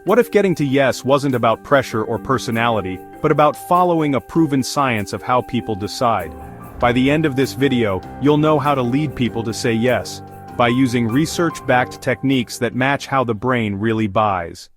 What if getting to yes wasn't about pressure or personality, but about following a proven science of how people decide? By the end of this video, you'll know how to lead people to say yes, by using research-backed techniques that match how the brain really buys.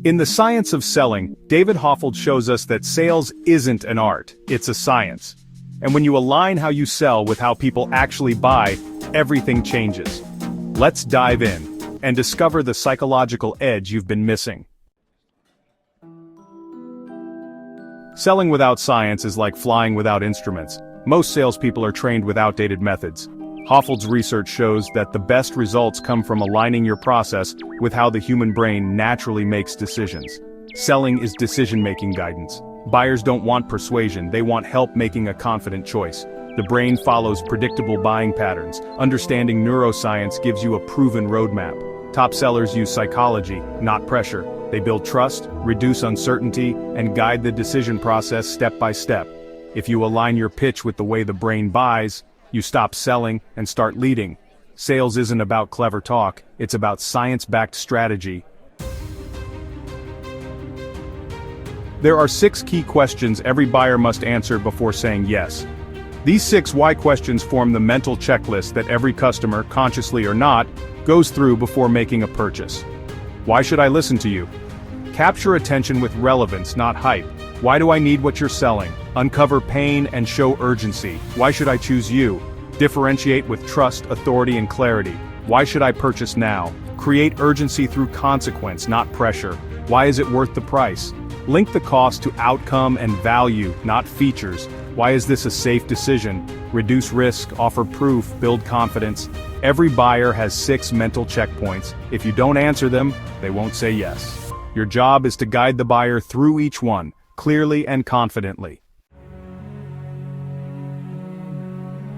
In The Science of Selling, David Hoffeld shows us that sales isn't an art, it's a science. And when you align how you sell with how people actually buy, everything changes. Let's dive in and discover the psychological edge you've been missing. Selling without science is like flying without instruments. Most salespeople are trained with outdated methods. Hoffeld's research shows that the best results come from aligning your process with how the human brain naturally makes decisions. Selling is decision-making guidance. Buyers don't want persuasion, they want help making a confident choice. The brain follows predictable buying patterns. Understanding neuroscience gives you a proven roadmap. Top sellers use psychology, not pressure. They build trust, reduce uncertainty, and guide the decision process step by step. If you align your pitch with the way the brain buys, you stop selling and start leading. Sales isn't about clever talk, it's about science-backed strategy. There are 6 key questions every buyer must answer before saying yes. These 6 why questions form the mental checklist that every customer, consciously or not, goes through before making a purchase. Why should I listen to you? Capture attention with relevance, not hype. Why do I need what you're selling? Uncover pain and show urgency. Why should I choose you? Differentiate with trust, authority, and clarity. Why should I purchase now? Create urgency through consequence, not pressure. Why is it worth the price? Link the cost to outcome and value, not features. Why is this a safe decision? Reduce risk, offer proof, build confidence. Every buyer has 6 mental checkpoints. If you don't answer them, they won't say yes. Your job is to guide the buyer through each one, clearly and confidently.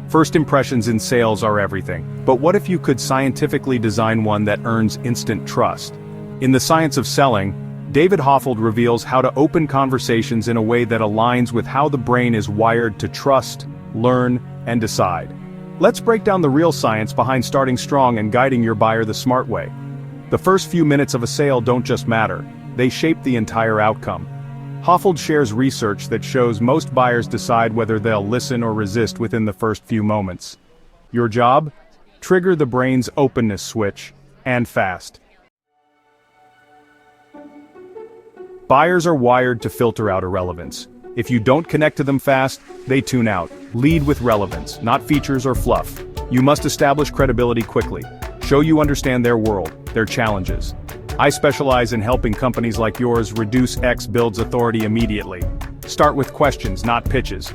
First impressions in sales are everything, but what if you could scientifically design one that earns instant trust? In The Science of Selling, David Hoffeld reveals how to open conversations in a way that aligns with how the brain is wired to trust, learn, and decide. Let's break down the real science behind starting strong and guiding your buyer the smart way. The first few minutes of a sale don't just matter, they shape the entire outcome. Hoffeld shares research that shows most buyers decide whether they'll listen or resist within the first few moments. Your job? Trigger the brain's openness switch, and fast. Buyers are wired to filter out irrelevance. If you don't connect to them fast, they tune out. Lead with relevance, not features or fluff. You must establish credibility quickly. Show you understand their world, their challenges. I specialize in helping companies like yours reduce X builds authority immediately. Start with questions, not pitches.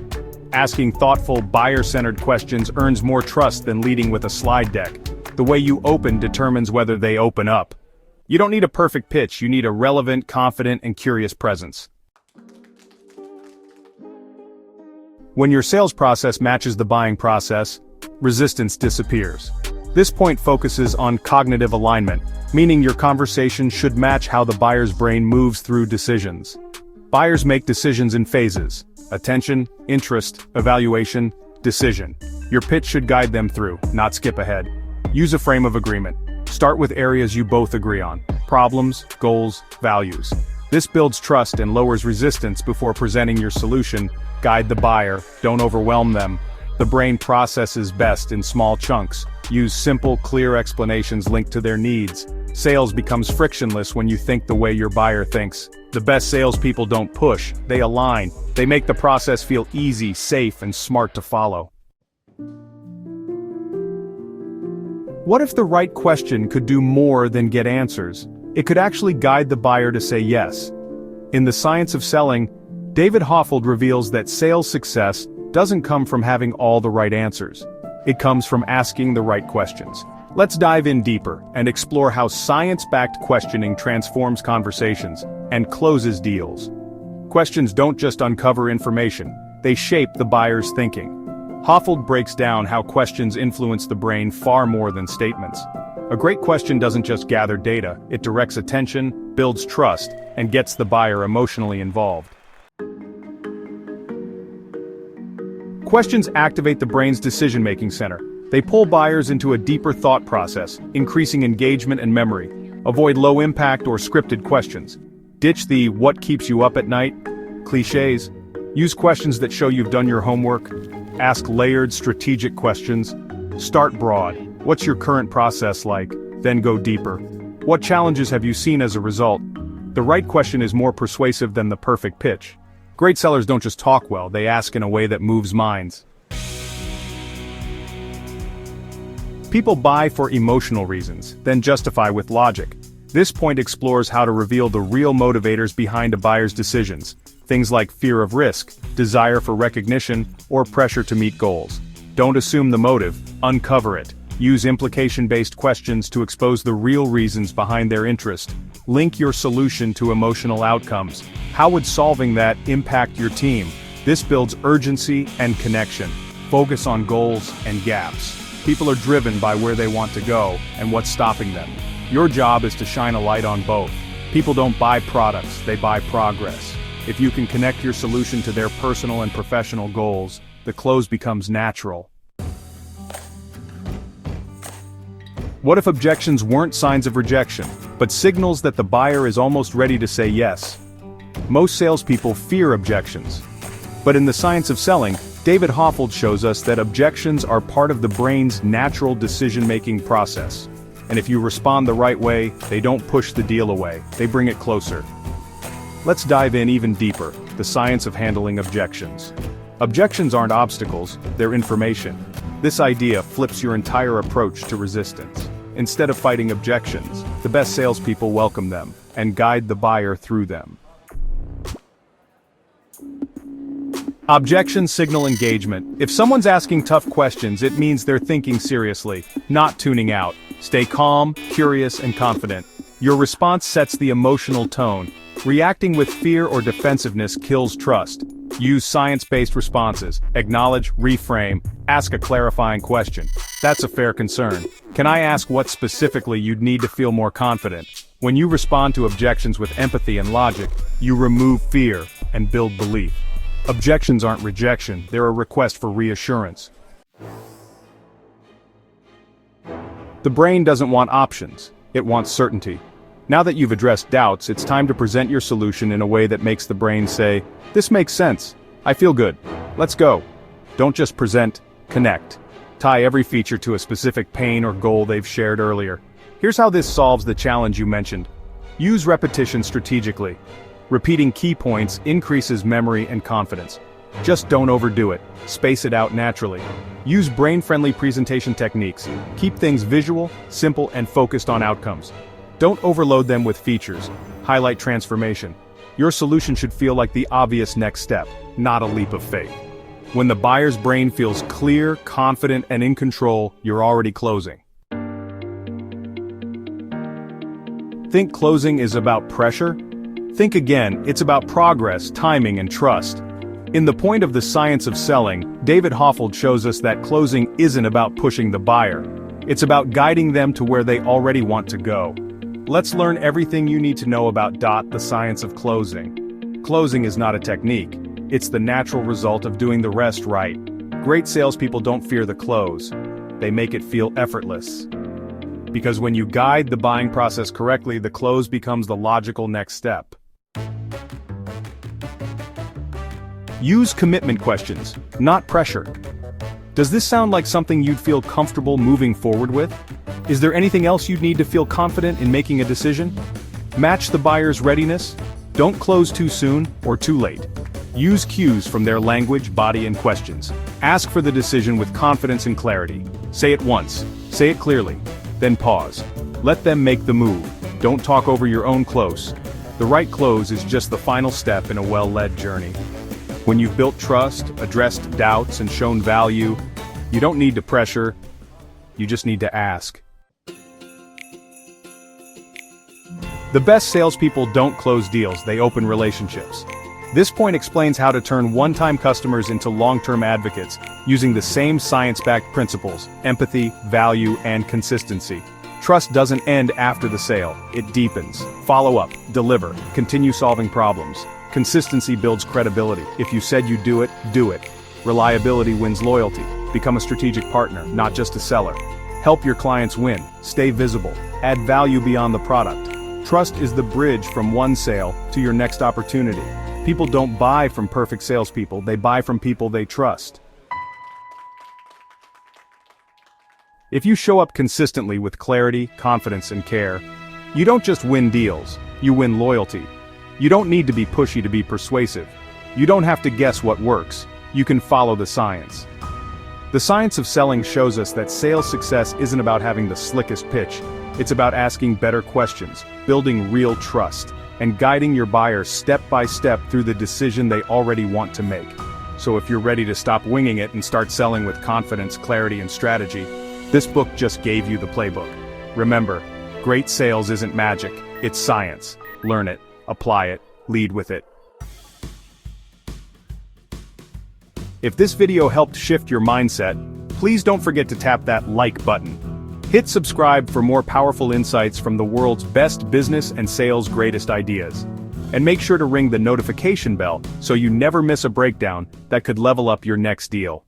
Asking thoughtful, buyer-centered questions earns more trust than leading with a slide deck. The way you open determines whether they open up. You don't need a perfect pitch, you need a relevant, confident, and curious presence. When your sales process matches the buying process, resistance disappears. This point focuses on cognitive alignment, meaning your conversation should match how the buyer's brain moves through decisions. Buyers make decisions in phases: attention, interest, evaluation, decision. Your pitch should guide them through, not skip ahead. Use a frame of agreement. Start with areas you both agree on: problems, goals, values. This builds trust and lowers resistance before presenting your solution. Guide the buyer, don't overwhelm them. The brain processes best in small chunks. Use simple, clear explanations linked to their needs. Sales becomes frictionless when you think the way your buyer thinks. The best salespeople don't push, they align. They make the process feel easy, safe, and smart to follow. What if the right question could do more than get answers? It could actually guide the buyer to say yes. In The Science of Selling, David Hoffeld reveals that sales success doesn't come from having all the right answers. It comes from asking the right questions. Let's dive in deeper and explore how science-backed questioning transforms conversations and closes deals. Questions don't just uncover information, they shape the buyer's thinking. Hoffeld breaks down how questions influence the brain far more than statements. A great question doesn't just gather data, it directs attention, builds trust, and gets the buyer emotionally involved. Questions activate the brain's decision-making center. They pull buyers into a deeper thought process, increasing engagement and memory. Avoid low-impact or scripted questions. Ditch the "what keeps you up at night" cliches. Use questions that show you've done your homework. Ask layered, strategic questions. Start broad. What's your current process like? Then go deeper. What challenges have you seen as a result? The right question is more persuasive than the perfect pitch. Great sellers don't just talk well, they ask in a way that moves minds. People buy for emotional reasons, then justify with logic. This point explores how to reveal the real motivators behind a buyer's decisions. Things like fear of risk, desire for recognition, or pressure to meet goals. Don't assume the motive, uncover it. Use implication-based questions to expose the real reasons behind their interest. Link your solution to emotional outcomes. How would solving that impact your team? This builds urgency and connection. Focus on goals and gaps. People are driven by where they want to go and what's stopping them. Your job is to shine a light on both. People don't buy products, they buy progress. If you can connect your solution to their personal and professional goals, the close becomes natural. What if objections weren't signs of rejection, but signals that the buyer is almost ready to say yes? Most salespeople fear objections. But in the science of selling, David Hoffeld shows us that objections are part of the brain's natural decision-making process. And if you respond the right way, they don't push the deal away, they bring it closer. Let's dive in even deeper, the science of handling objections. Objections aren't obstacles, they're information. This idea flips your entire approach to resistance. Instead of fighting objections, the best salespeople welcome them and guide the buyer through them. Objections signal engagement. If someone's asking tough questions, it means they're thinking seriously, not tuning out. Stay calm, curious, and confident. Your response sets the emotional tone. Reacting with fear or defensiveness kills trust. Use science-based responses. Acknowledge, reframe, ask a clarifying question. That's a fair concern. Can I ask what specifically you'd need to feel more confident? When you respond to objections with empathy and logic, you remove fear and build belief. Objections aren't rejection, they're a request for reassurance. The brain doesn't want options, it wants certainty. Now that you've addressed doubts, it's time to present your solution in a way that makes the brain say, "This makes sense. I feel good. Let's go." Don't just present, connect. Tie every feature to a specific pain or goal they've shared earlier. Here's how this solves the challenge you mentioned. Use repetition strategically. Repeating key points increases memory and confidence. Just don't overdo it. Space it out naturally. Use brain-friendly presentation techniques. Keep things visual, simple, and focused on outcomes. Don't overload them with features. Highlight transformation. Your solution should feel like the obvious next step, not a leap of faith. When the buyer's brain feels clear, confident, and in control, you're already closing. Think closing is about pressure? Think again, it's about progress, timing, and trust. In The Point of the Science of Selling, David Hoffeld shows us that closing isn't about pushing the buyer. It's about guiding them to where they already want to go. Let's learn everything you need to know about the science of closing. Closing is not a technique. It's the natural result of doing the rest right. Great salespeople don't fear the close. They make it feel effortless. Because when you guide the buying process correctly, the close becomes the logical next step. Use commitment questions, not pressure. Does this sound like something you'd feel comfortable moving forward with? Is there anything else you'd need to feel confident in making a decision? Match the buyer's readiness. Don't close too soon or too late. Use cues from their language, body, and questions. Ask for the decision with confidence and clarity. Say it once. Say it clearly. Then pause. Let them make the move. Don't talk over your own close. The right close is just the final step in a well-led journey. When you've built trust, addressed doubts, and shown value, you don't need to pressure, you just need to ask. The best salespeople don't close deals, they open relationships. This point explains how to turn one-time customers into long-term advocates, using the same science-backed principles: empathy, value, and consistency. Trust doesn't end after the sale, it deepens. Follow up, deliver, continue solving problems. Consistency builds credibility. If you said you'd do it, do it. Reliability wins loyalty. Become a strategic partner, not just a seller. Help your clients win, stay visible, add value beyond the product. Trust is the bridge from one sale to your next opportunity. People don't buy from perfect salespeople, they buy from people they trust. If you show up consistently with clarity, confidence, and care, you don't just win deals, you win loyalty. You don't need to be pushy to be persuasive. You don't have to guess what works, you can follow the science. The science of selling shows us that sales success isn't about having the slickest pitch, it's about asking better questions, building real trust, and guiding your buyers step by step through the decision they already want to make. So if you're ready to stop winging it and start selling with confidence, clarity, and strategy, this book just gave you the playbook. Remember, great sales isn't magic, it's science. Learn it, apply it, lead with it. If this video helped shift your mindset, please don't forget to tap that like button. Hit subscribe for more powerful insights from the world's best business and sales greatest ideas. And make sure to ring the notification bell so you never miss a breakdown that could level up your next deal.